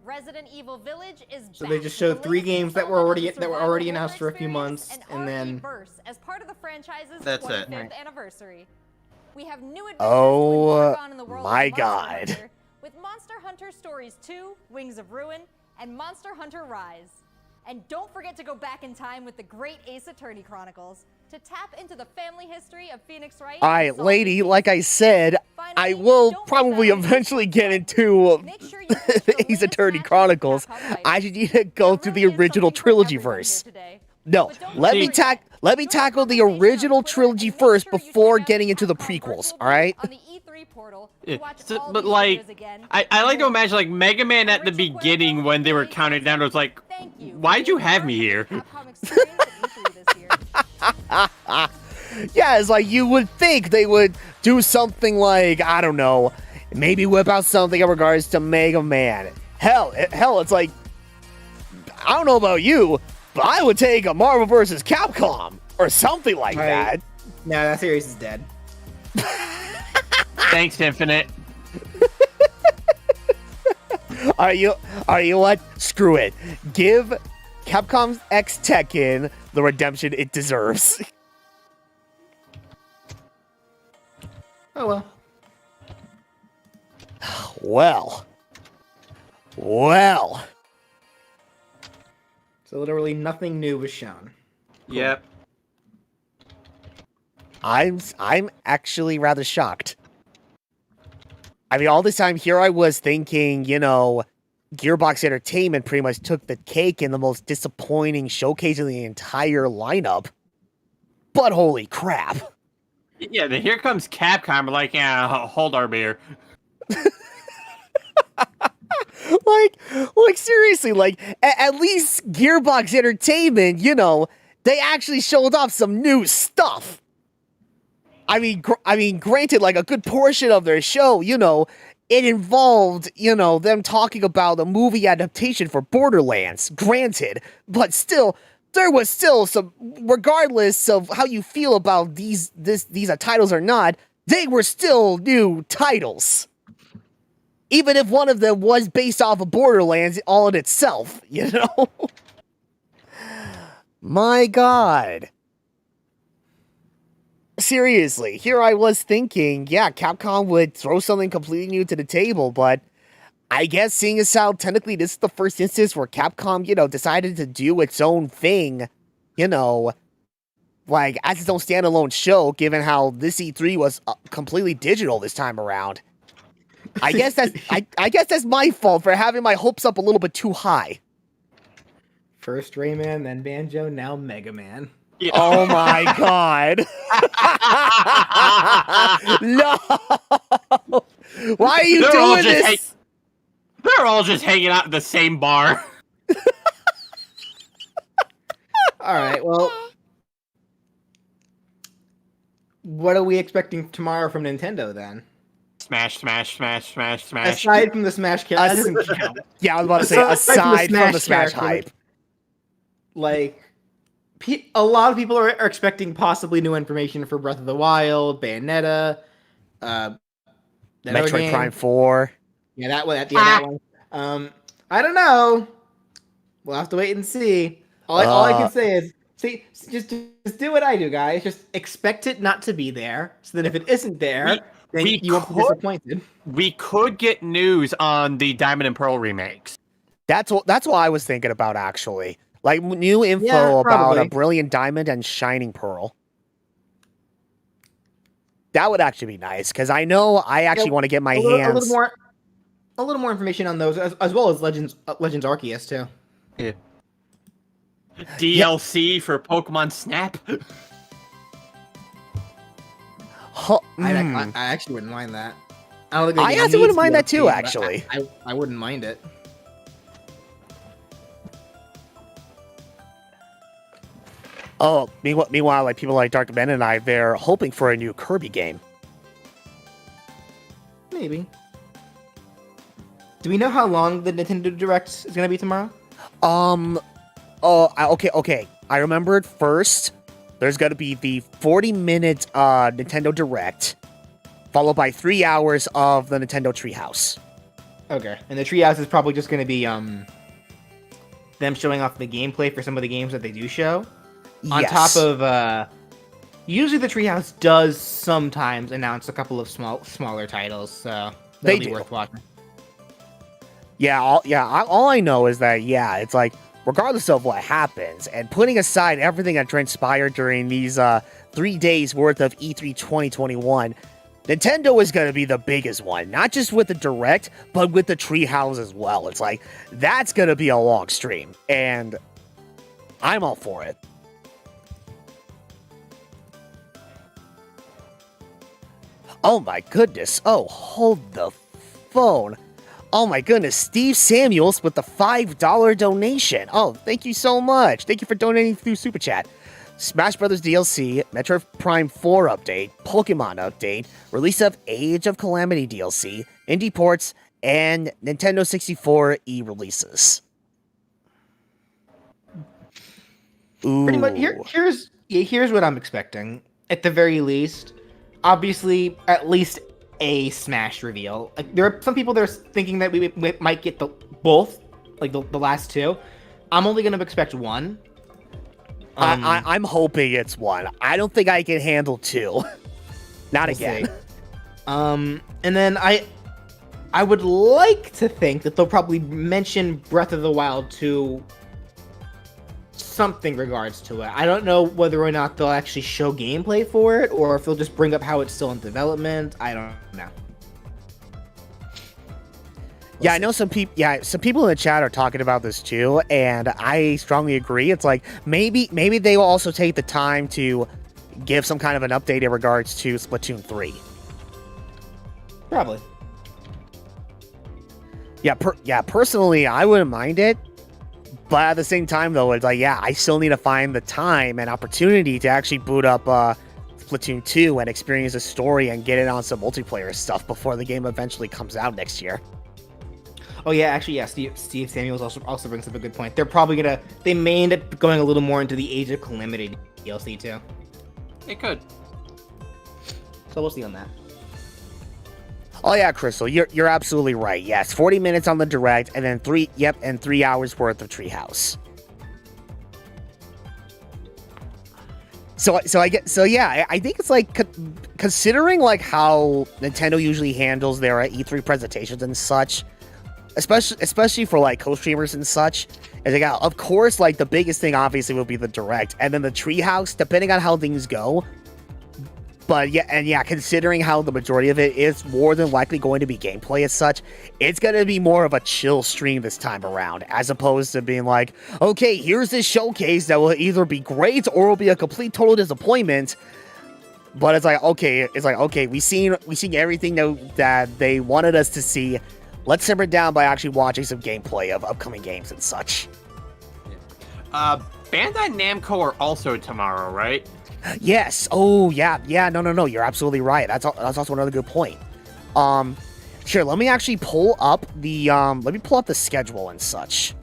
Resident Evil Village is So they just showed 3 games that were already announced for a few months, and then as part of the franchise's That's it. 25th anniversary. We have new adventures Oh to embark on in the world my of Monster God. Hunter, with Monster Hunter Stories 2, Wings of Ruin, and Monster Hunter Rise. And don't forget to go back in time with the great Ace Attorney Chronicles to tap into the family history of Phoenix Wright. All right, lady, like I said, I will probably eventually get into Ace Attorney Chronicles. I just need to go through the original trilogy first. No, let me tackle the original trilogy first before getting into the prequels, all right? Yeah, but like, I like to imagine like Mega Man at the beginning when they were counting down. It was like, why'd you have me here? Yeah, it's like you would think they would do something like, I don't know, maybe whip out something in regards to Mega Man. Hell, it's like, I don't know about you, but I would take a Marvel vs. Capcom or something like that. No, that series is dead. Thanks, Infinite. Are you what? Screw it. Give Capcom X Tekken the redemption it deserves. Oh well. Well. So literally nothing new was shown. Cool. Yep. I'm actually rather shocked. I mean, all this time here I was thinking, you know, Gearbox Entertainment pretty much took the cake in the most disappointing showcase of the entire lineup. But holy crap. Yeah, then here comes Capcom. We're like, yeah, hold our beer. like seriously, like at least Gearbox Entertainment, you know, they actually showed off some new stuff. I mean, granted, like a good portion of their show, you know, it involved, you know, them talking about a movie adaptation for Borderlands. Granted, but still, there was still some, regardless of how you feel about these titles or not, they were still new titles. Even if one of them was based off of Borderlands all in itself, you know? My God. Seriously, here I was thinking, yeah, Capcom would throw something completely new to the table, but I guess seeing as how technically this is the first instance where Capcom, you know, decided to do its own thing, you know, like as its own standalone show, given how this E3 was completely digital this time around. I guess that's my fault for having my hopes up a little bit too high. First Rayman, then Banjo, now Mega Man. Yeah. Oh my God. No. Why are you doing this? They're all just hanging out in the same bar. All right, well, what are we expecting tomorrow from Nintendo then? Smash. Aside from the Smash character. Yeah, I was about to say, aside from the Smash hype. Like, a lot of people are expecting possibly new information for Breath of the Wild, Bayonetta, Metroid Prime 4. Yeah, that one. I don't know. We'll have to wait and see. All I can say is, just do what I do, guys. Just expect it not to be there. So then if it isn't there, then you won't be disappointed. We could get news on the Diamond and Pearl remakes. That's what I was thinking about, actually. Like, new info about a Brilliant Diamond and Shining Pearl. That would actually be nice, because I know I actually want to get my hands... A little more information on those, as well as Legends Arceus, too. Yeah. DLC for Pokemon Snap? I actually wouldn't mind that. I actually wouldn't mind that, too, actually. I wouldn't mind it. Oh, meanwhile, like people like Dark Ben and I, they're hoping for a new Kirby game. Maybe. Do we know how long the Nintendo Direct is going to be tomorrow? Okay. I remembered first. There's going to be the 40-minute Nintendo Direct, followed by 3 hours of the Nintendo Treehouse. Okay, and the Treehouse is probably just going to be them showing off the gameplay for some of the games that they do show. On top of, usually the Treehouse does sometimes announce a couple of smaller titles, so that'll be worth watching. Yeah, all I know is that, it's like, regardless of what happens, and putting aside everything that transpired during these 3 days worth of E3 2021, Nintendo is going to be the biggest one, not just with the Direct, but with the Treehouse as well. It's like, that's going to be a long stream, and I'm all for it. Oh my goodness. Oh, hold the phone. Oh my goodness, Steve Samuels with the $5 donation. Oh, thank you so much. Thank you for donating through Super Chat. Smash Brothers DLC, Metroid Prime 4 update, Pokemon update, release of Age of Calamity DLC, indie ports, and Nintendo 64 e-releases. Ooh. Pretty much. Here's what I'm expecting. At the very least, obviously, at least a Smash reveal. Like, there are some people that are thinking that we might get both, like the last two. I'm only gonna expect one. I'm hoping it's one. I don't think I can handle two. Not again. And then I would like to think that they'll probably mention Breath of the Wild 2 something regards to it. I don't know whether or not they'll actually show gameplay for it, or if they'll just bring up how it's still in development. I don't know. I know some people. Yeah, some people in the chat are talking about this too, and I strongly agree. It's like maybe they will also take the time to give some kind of an update in regards to Splatoon 3. Probably. Personally, I wouldn't mind it. But at the same time, though, it's like, I still need to find the time and opportunity to actually boot up Splatoon 2 and experience the story and get it on some multiplayer stuff before the game eventually comes out next year. Oh yeah, actually, Steve Samuels also brings up a good point. They may end up going a little more into the Age of Calamity DLC too. It could. So we'll see on that. Oh yeah, Crystal, you're absolutely right. Yes, 40 minutes on the Direct, and then 3 hours worth of Treehouse. I think it's like considering like how Nintendo usually handles their E3 presentations and such, especially for like co-streamers and such. And of course, like the biggest thing obviously will be the Direct, and then the Treehouse, depending on how things go. But considering how the majority of it is more than likely going to be gameplay as such, it's going to be more of a chill stream this time around, as opposed to being like, okay, here's this showcase that will either be great or will be a complete total disappointment. But it's like, okay, we've seen everything that they wanted us to see. Let's simmer down by actually watching some gameplay of upcoming games and such. Bandai Namco are also tomorrow, right? Yes. Oh, yeah. No. You're absolutely right. That's also another good point. Sure. Let me actually pull up the schedule and such.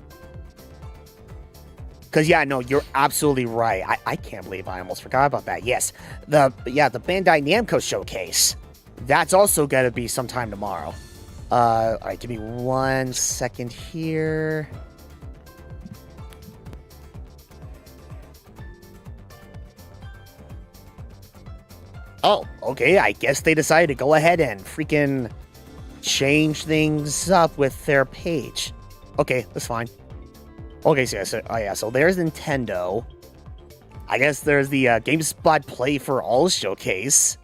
Because you're absolutely right. I can't believe I almost forgot about that. Yes. The Bandai Namco showcase. That's also gonna be sometime tomorrow. All right. Give me 1 second here. Oh, okay, I guess they decided to go ahead and freaking change things up with their page. Okay, that's fine. Okay, so there's Nintendo. I guess there's the GameSpot Play for All showcase.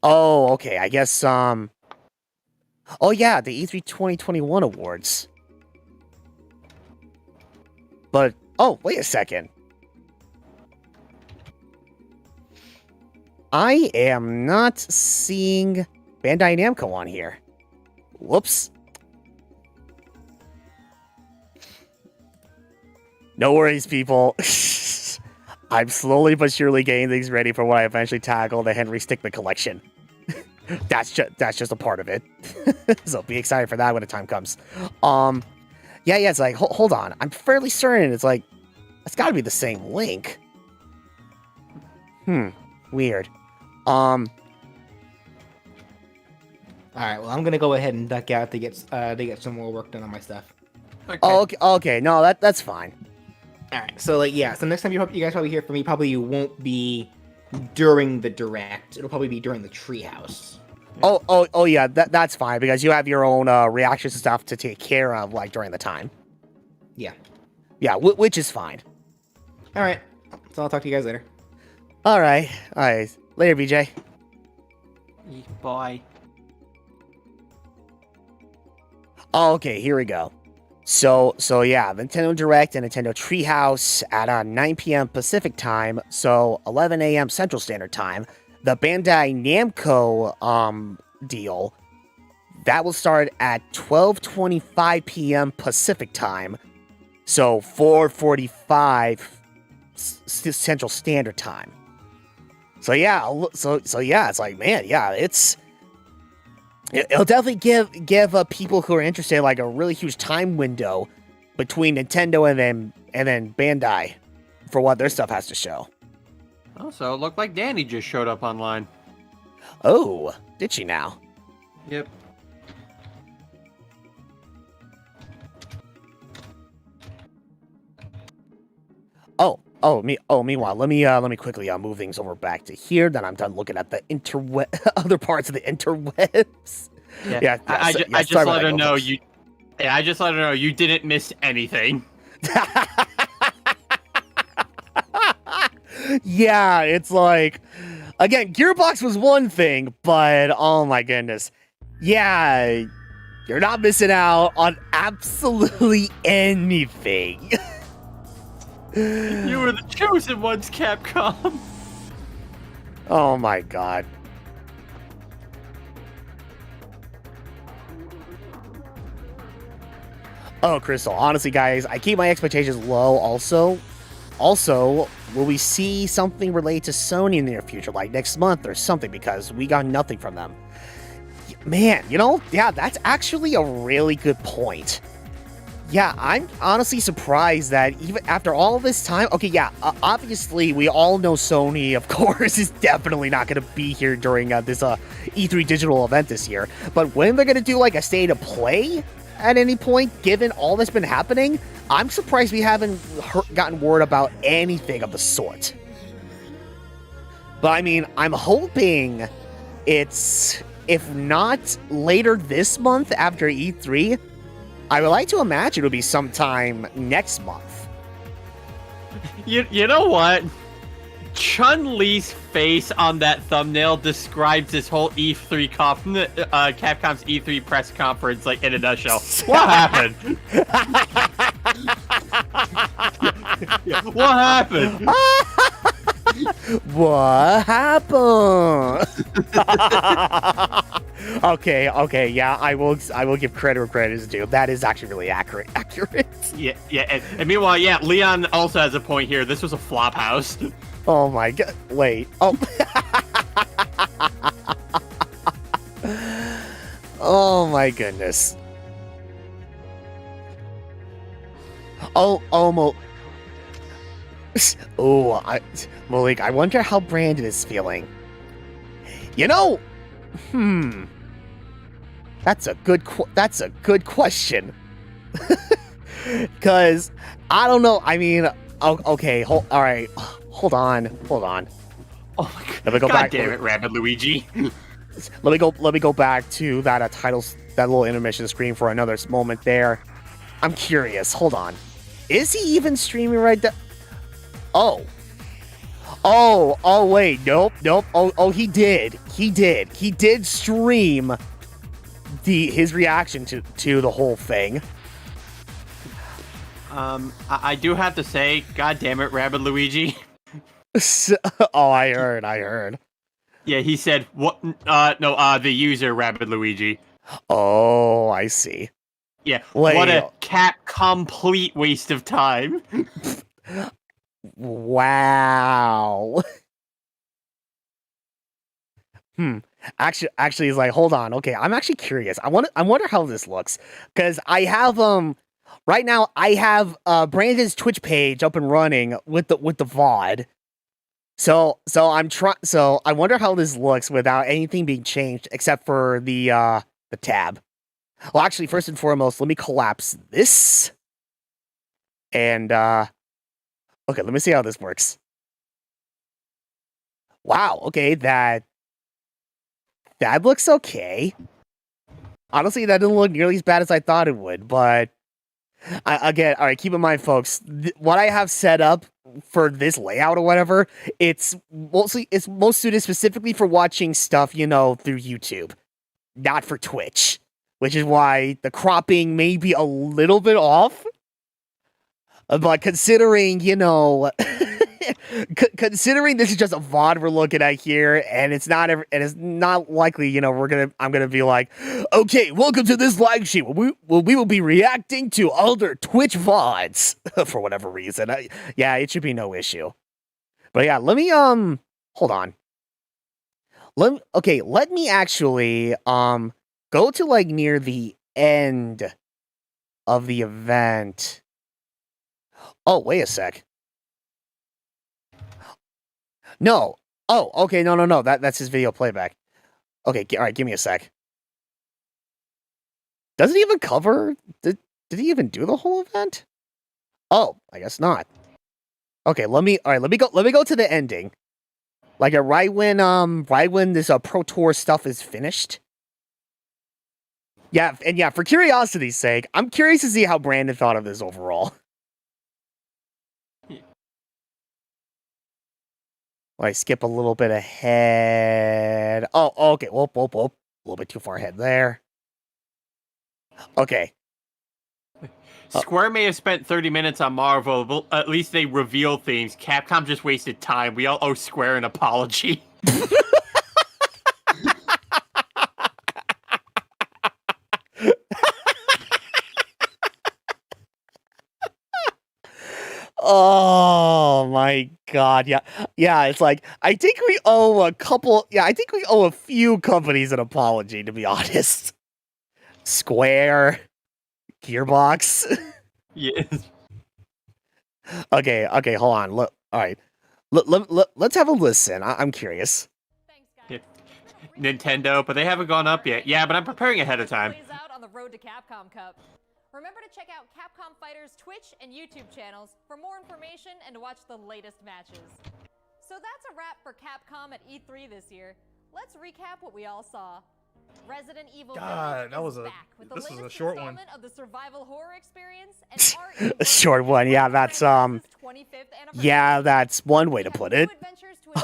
Oh, okay, I guess, oh yeah, the E3 2021 awards. But, oh, wait a second. I am not seeing Bandai Namco on here. Whoops. No worries, people. I'm slowly but surely getting things ready for when I eventually tackle the Henry Stickmin collection. that's just a part of it. So be excited for that when the time comes. Yeah, it's like hold on. I'm fairly certain it's like it's got to be the same link. Weird. All right, well, I'm gonna go ahead and duck out to get some more work done on my stuff. Okay. Oh, okay. No, that's fine. All right, so like so next time you guys probably hear from me, probably you won't be during the direct. It'll probably be during the treehouse. Oh yeah, that's fine because you have your own reactions and stuff to take care of like during the time. Yeah, which is fine. All right, so I'll talk to you guys later. All right, later, BJ. Bye. Oh, okay, here we go. So yeah, Nintendo Direct and Nintendo Treehouse at 9 p.m. Pacific time, so 11 a.m. Central Standard Time. The Bandai Namco deal that will start at 12:25 p.m. Pacific time, so 4:45 Central Standard Time. So yeah, it's like, man, yeah, it'll definitely give people who are interested like a really huge time window between Nintendo and then Bandai for what their stuff has to show. Oh, so it looked like Danny just showed up online. Oh, did she now? Yep. Meanwhile, let me quickly move things over back to here. Then I'm done looking at the other parts of the interwebs. Yeah. I just let her know you. Yeah, I just let her know you didn't miss anything. Yeah, it's like, again, Gearbox was one thing, but oh my goodness. Yeah, you're not missing out on absolutely anything. You were the chosen ones, Capcom. Oh my god. Oh, Crystal, honestly, guys, I keep my expectations low also. Also, will we see something related to Sony in the near future, like next month or something, because we got nothing from them? Man, yeah, that's actually a really good point. Yeah, I'm honestly surprised that even after all this time, okay, yeah, obviously we all know Sony, of course, is definitely not going to be here during this E3 digital event this year, but when they're going to do like a state of play at any point, given all that's been happening, I'm surprised we haven't gotten word about anything of the sort. But I mean, I'm hoping it's, if not later this month after E3, I would like to imagine it'll be sometime next month. You know what? Chun-Li's face on that thumbnail describes this whole E3 Capcom's E3 press conference like in a nutshell. What happened? What happened? What happened? Okay, yeah, I will give credit where credit is due. That is actually really accurate. Yeah, and meanwhile, yeah, Leon also has a point here. This was a flop house. Oh my god, wait. Oh. Oh my goodness. Malik, I wonder how Brandon is feeling. That's a good question. Cause I don't know. I mean, okay, all right. Hold on. Oh my god! Let me go back. Damn it, Rabbit Luigi. Let me go back to that that little intermission screen for another moment there. I'm curious. Hold on. Is he even streaming right now? Oh, wait. Nope. Oh, he did. He did stream his reaction to the whole thing. I do have to say, god damn it, Rabbit Luigi. Oh, I heard. Yeah, he said, what? The user, Rabbit Luigi. Oh, I see. Yeah, what a complete waste of time. Wow. Actually, he's like, hold on. Okay, I'm actually curious. I wonder how this looks because I have right now I have Brandon's Twitch page up and running with the VOD. So I wonder how this looks without anything being changed except for the tab. Well, actually, first and foremost, let me collapse this. And okay, let me see how this works. Wow, okay, that looks okay. Honestly, that didn't look nearly as bad as I thought it would, but again, all right, keep in mind, folks, what I have set up for this layout or whatever, it's most suited specifically for watching stuff, through YouTube, not for Twitch, which is why the cropping may be a little bit off. But considering, considering this is just a VOD we're looking at here, and it's not likely, I'm gonna be like, okay, welcome to this live stream. We will be reacting to other Twitch VODs for whatever reason. Yeah, it should be no issue. But yeah, let me hold on. Let me actually go to like near the end of the event. Oh, wait a sec. No. Oh, okay, no. That's his video playback. Okay, all right, give me a sec. Does it even cover? Did he even do the whole event? Oh, I guess not. Okay, let me go to the ending. Like right when this Pro Tour stuff is finished. Yeah, and yeah, for curiosity's sake, I'm curious to see how Brandon thought of this overall. I skip a little bit ahead. Oh, okay. Whoop. A little bit too far ahead there. Okay. Square may have spent 30 minutes on Marvel, but at least they revealed things. Capcom just wasted time. We all owe Square an apology. Oh my god, yeah, it's like, I think we owe a few companies an apology, to be honest. Square, Gearbox. Yes. Okay, hold on, look, alright. Let's have a listen, I'm curious. Yeah. Nintendo, but they haven't gone up yet. Yeah, but I'm preparing ahead of time. Out on the road to Capcom Cup. Remember to check out Capcom Fighters' Twitch and YouTube channels for more information and to watch the latest matches. So that's a wrap for Capcom at E3 this year. Let's recap what we all saw. Resident Evil God, Village is back with the latest installment of the survival horror experience and A short one, yeah, that's one way to put it,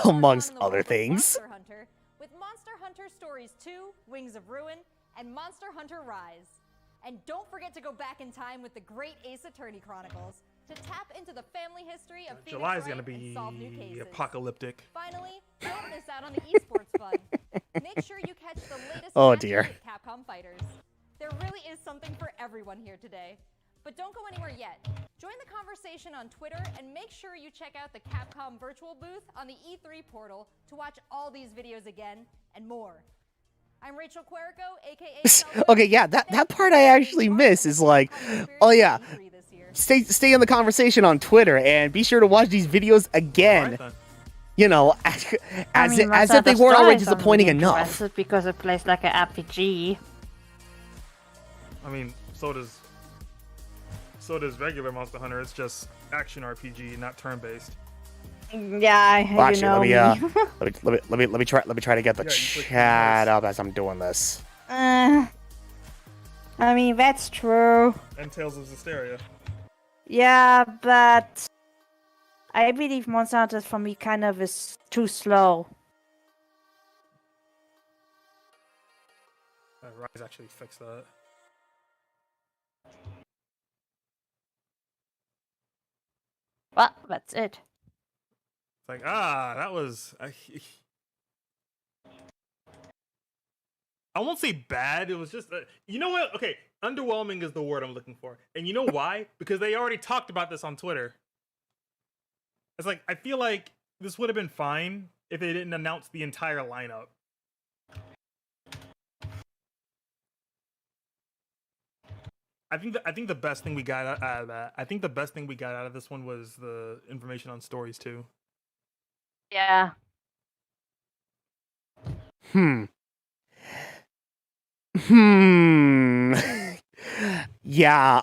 amongst other things. Monster Hunter, with Monster Hunter Stories 2, Wings of Ruin, and Monster Hunter Rise. And don't forget to go back in time with the great Ace Attorney Chronicles to tap into the family history of July is Phoenix going to Wright and solve new be cases. apocalyptic. Finally, don't miss out on the esports fun. Make sure you catch the latest Oh, matches dear. with Capcom Fighters. There really is something for everyone here today. But don't go anywhere yet. Join the conversation on Twitter and make sure you check out the Capcom virtual booth on the E3 portal to watch all these videos again and more. I'm Rachel Querico, aka Okay, yeah, that part I actually miss is like, oh yeah, stay in the conversation on Twitter and be sure to watch these videos again. As if they weren't already disappointing enough. Because it plays like an RPG. I mean, so does regular Monster Hunter. It's just action RPG, not turn-based. Yeah, Well, you know actually, let me try to get the chat up as I'm doing this. I mean, that's true. And Tales of Zestiria. Yeah, but I believe Monster Hunter for me kind of is too slow. Rise actually fixed that. Well, that's it. It's like, that was... I won't say bad, it was just... you know what? Okay, underwhelming is the word I'm looking for. And you know why? Because they already talked about this on Twitter. It's like, I feel like this would have been fine if they didn't announce the entire lineup. I think the best thing we got out of that. I think the best thing we got out of this one was the information on stories too. Yeah. Yeah,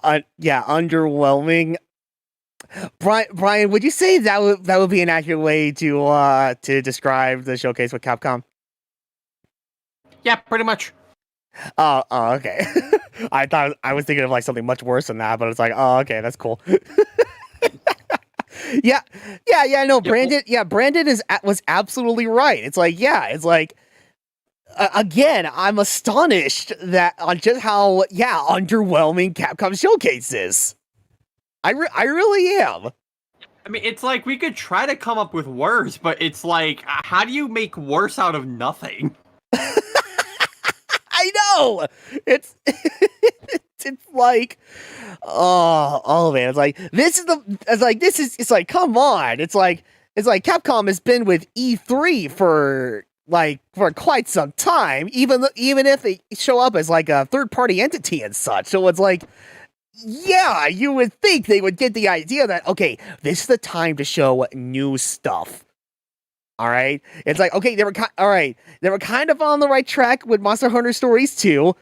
underwhelming. Brian, would you say that would be an accurate way to describe the showcase with Capcom? Yeah, pretty much. Oh, okay. I thought I was thinking of like something much worse than that, but it's like, oh, okay, that's cool. Yeah. No, Brandon. Yeah, Brandon was absolutely right. It's like, again, I'm astonished that on just how underwhelming Capcom Showcase is. I really am. I mean, it's like we could try to come up with worse, but it's like, how do you make worse out of nothing? I know. It's like, oh man, it's like come on. It's like Capcom has been with E3 for quite some time, even if they show up as like a third-party entity and such. So it's like, yeah, you would think they would get the idea that, okay, this is the time to show new stuff. All right, it's like, okay, they were kind of on the right track with Monster Hunter Stories 2,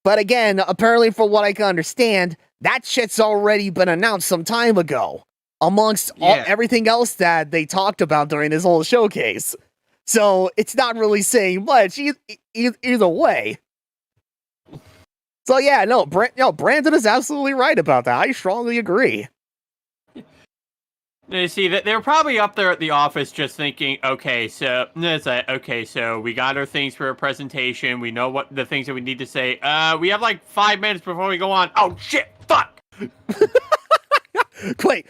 but again, apparently, from what I can understand, that shit's already been announced some time ago, amongst everything else that they talked about during this whole showcase. So it's not really saying much either way. So yeah, no, Brandon is absolutely right about that. I strongly agree. You see, they're probably up there at the office just thinking, okay, so we got our things for a presentation. We know what the things that we need to say. We have like 5 minutes before we go on. Oh shit, fuck! Quick!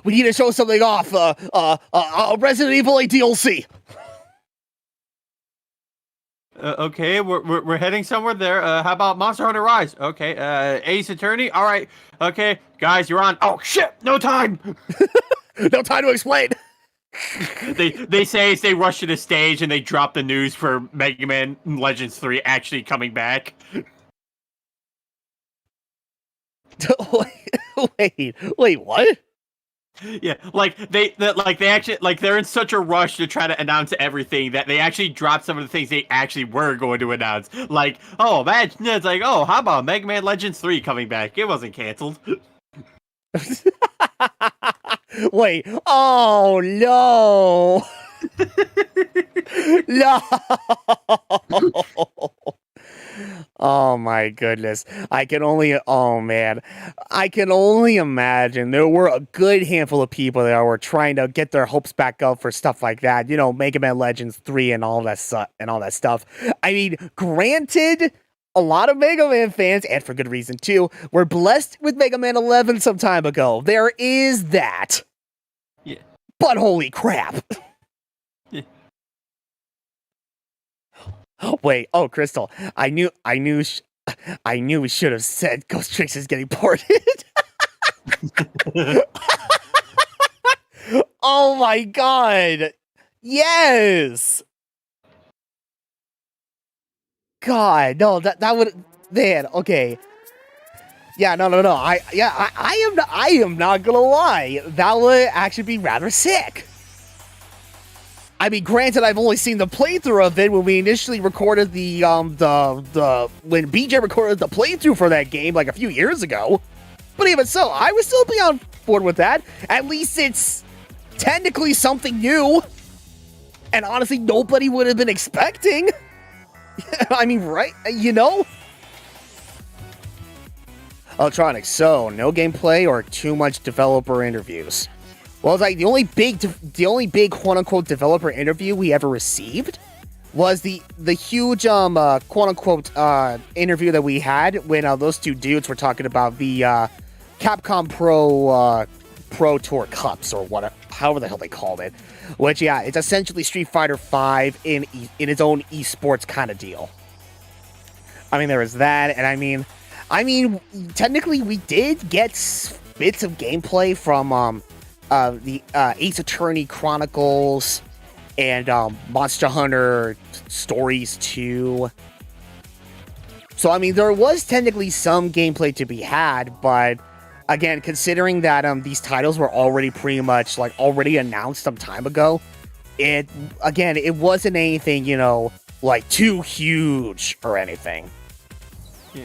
We need to show something off. Resident Evil 8 DLC. Okay, we're heading somewhere there. How about Monster Hunter Rise? Okay, Ace Attorney? Alright, okay, guys, you're on. Oh shit, no time! No time to explain! They say as they rush to the stage and they drop the news for Mega Man Legends 3 actually coming back. Wait, what? Yeah, they actually, they're in such a rush to try to announce everything that they actually dropped some of the things they actually were going to announce. Like, oh man, it's like, oh, how about Mega Man Legends 3 coming back? It wasn't canceled. Wait, oh no! No! Oh my goodness. I can only imagine there were a good handful of people that were trying to get their hopes back up for stuff like that. You know, Mega Man Legends 3 and all that stuff. I mean, granted, a lot of Mega Man fans, and for good reason too, were blessed with Mega Man 11 some time ago. There is that. Yeah. But holy crap. Wait, oh, Crystal, I knew we should have said Ghost Tricks is getting ported. Oh my god. Yes. God, no, that would, man, okay. Yeah, no. I am not gonna lie. That would actually be rather sick. I mean, granted, I've only seen the playthrough of it when we initially recorded when BJ recorded the playthrough for that game like a few years ago. But even so, I would still be on board with that. At least it's technically something new. And honestly, nobody would have been expecting. I mean, right? You know? Electronics, so no gameplay or too much developer interviews. Well, it's like the only big quote-unquote developer interview we ever received was the huge quote-unquote interview that we had when those two dudes were talking about the Capcom Pro Tour Cups or whatever, however the hell they called it. Which, yeah, it's essentially Street Fighter V in its own esports kind of deal. I mean, there was that, and I mean, technically we did get bits of gameplay from the Ace Attorney Chronicles and Monster Hunter Stories 2. So, I mean, there was technically some gameplay to be had, but again, considering that these titles were already pretty much, like, already announced some time ago, it wasn't anything, you know, like, too huge or anything. Yeah.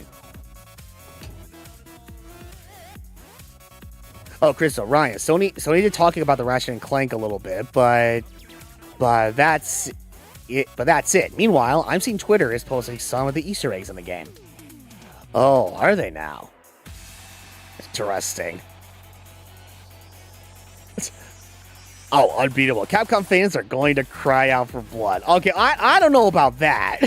Oh, Crystal, Ryan, Sony did talking about the Ratchet and Clank a little bit, but that's it. But that's it. Meanwhile, I'm seeing Twitter is posting some of the Easter eggs in the game. Oh, are they now? Interesting. Oh, unbeatable. Capcom fans are going to cry out for blood. Okay, I don't know about that.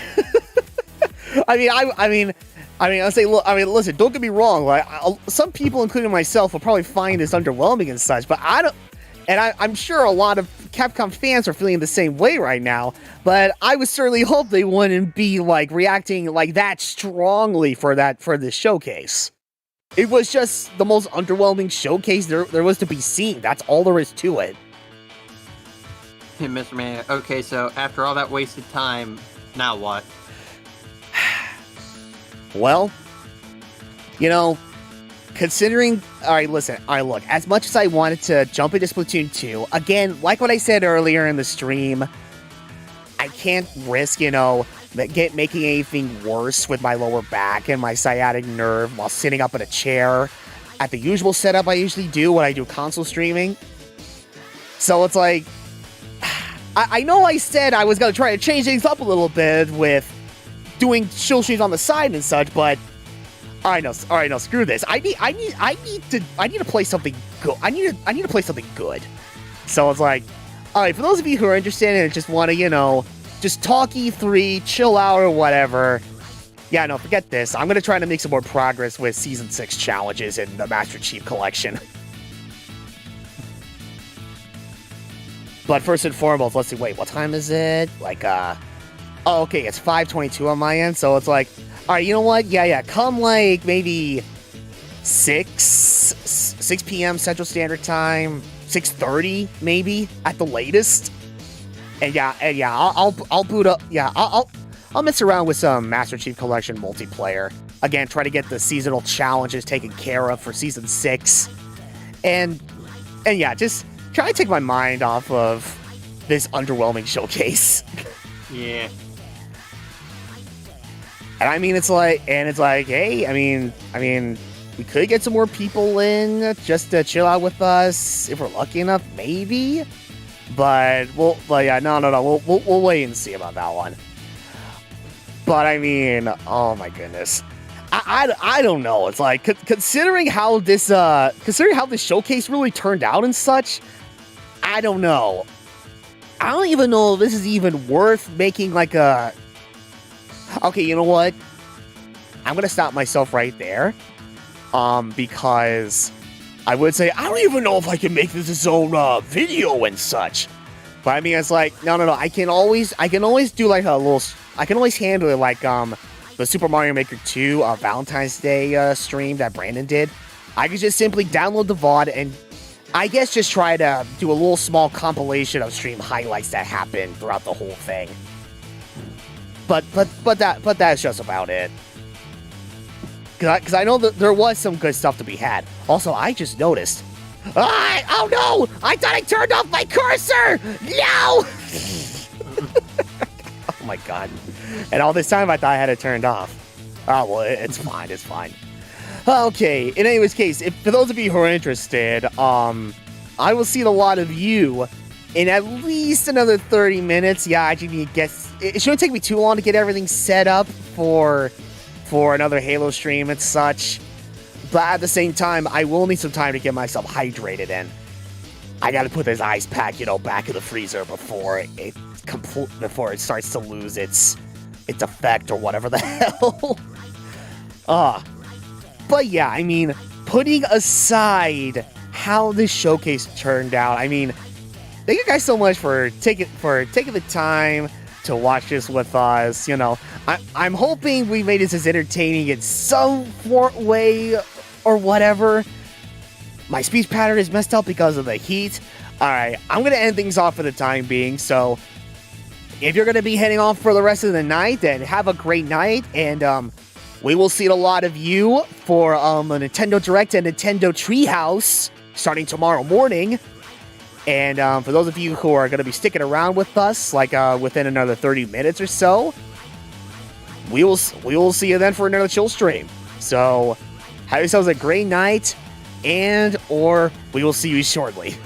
I mean, I'll say, look, listen, don't get me wrong. Like, some people, including myself, will probably find this underwhelming and such, but I'm sure a lot of Capcom fans are feeling the same way right now, but I would certainly hope they wouldn't be, like, reacting, like, that strongly for this showcase. It was just the most underwhelming showcase there was to be seen. That's all there is to it. Hey, Mr. Man, okay, so after all that wasted time, now what? Well, you know, considering... Alright, listen. Alright, look. As much as I wanted to jump into Splatoon 2, again, like what I said earlier in the stream, I can't risk, you know, making anything worse with my lower back and my sciatic nerve while sitting up in a chair at the usual setup I usually do when I do console streaming. So it's like... I know I said I was going to try to change things up a little bit with doing chill streams on the side and such, but alright, no, screw this. I need to play something good. I need to play something good. So it's like, alright, for those of you who are interested and just want to, you know, just talk E3, chill out or whatever, yeah, no, forget this. I'm going to try to make some more progress with Season 6 challenges in the Master Chief Collection. But first and foremost, let's see, wait, what time is it? Like, oh, okay, it's 5:22 on my end, so it's like, alright, you know what? Yeah, come like maybe 6 p.m. Central Standard Time, 6:30 maybe at the latest. And yeah, I'll boot up. Yeah, I'll mess around with some Master Chief Collection multiplayer. Again, try to get the seasonal challenges taken care of for Season 6. And yeah, just try to take my mind off of this underwhelming showcase. Yeah. And I mean, it's like, hey, I mean, we could get some more people in just to chill out with us if we're lucky enough, maybe. But no, we'll wait and see about that one. But I mean, oh my goodness, I don't know. It's like considering how this showcase really turned out and such, I don't know. I don't even know if this is even worth making like a. Okay, you know what? I'm gonna stop myself right there, because I would say I don't even know if I can make this its own video and such. But I mean, it's like no. I can always do like a little. I can always handle it like the Super Mario Maker 2 Valentine's Day stream that Brandon did. I could just simply download the VOD and I guess just try to do a little small compilation of stream highlights that happened throughout the whole thing. But that's just about it. Because I know that there was some good stuff to be had. Also, I just noticed. Oh no! I thought I turned off my cursor! No! Oh my god. And all this time I thought I had it turned off. Oh, well, it's fine, it's fine. Okay, in anyways case, for those of you who are interested, I will see a lot of you in at least another 30 minutes. Yeah, I guess it shouldn't take me too long to get everything set up for another Halo stream and such. But at the same time, I will need some time to get myself hydrated in. I gotta put this ice pack, back in the freezer before it starts to lose its effect or whatever the hell. But yeah, I mean, putting aside how this showcase turned out, I mean, thank you guys so much for taking the time to watch this with us. I'm hoping we made this as entertaining in some way or whatever. My speech pattern is messed up because of the heat. Alright, I'm going to end things off for the time being, so if you're going to be heading off for the rest of the night, then have a great night, and we will see a lot of you for a Nintendo Direct and Nintendo Treehouse starting tomorrow morning. And for those of you who are going to be sticking around with us, like within another 30 minutes or so, we will see you then for another chill stream. So have yourselves a great night, and or we will see you shortly.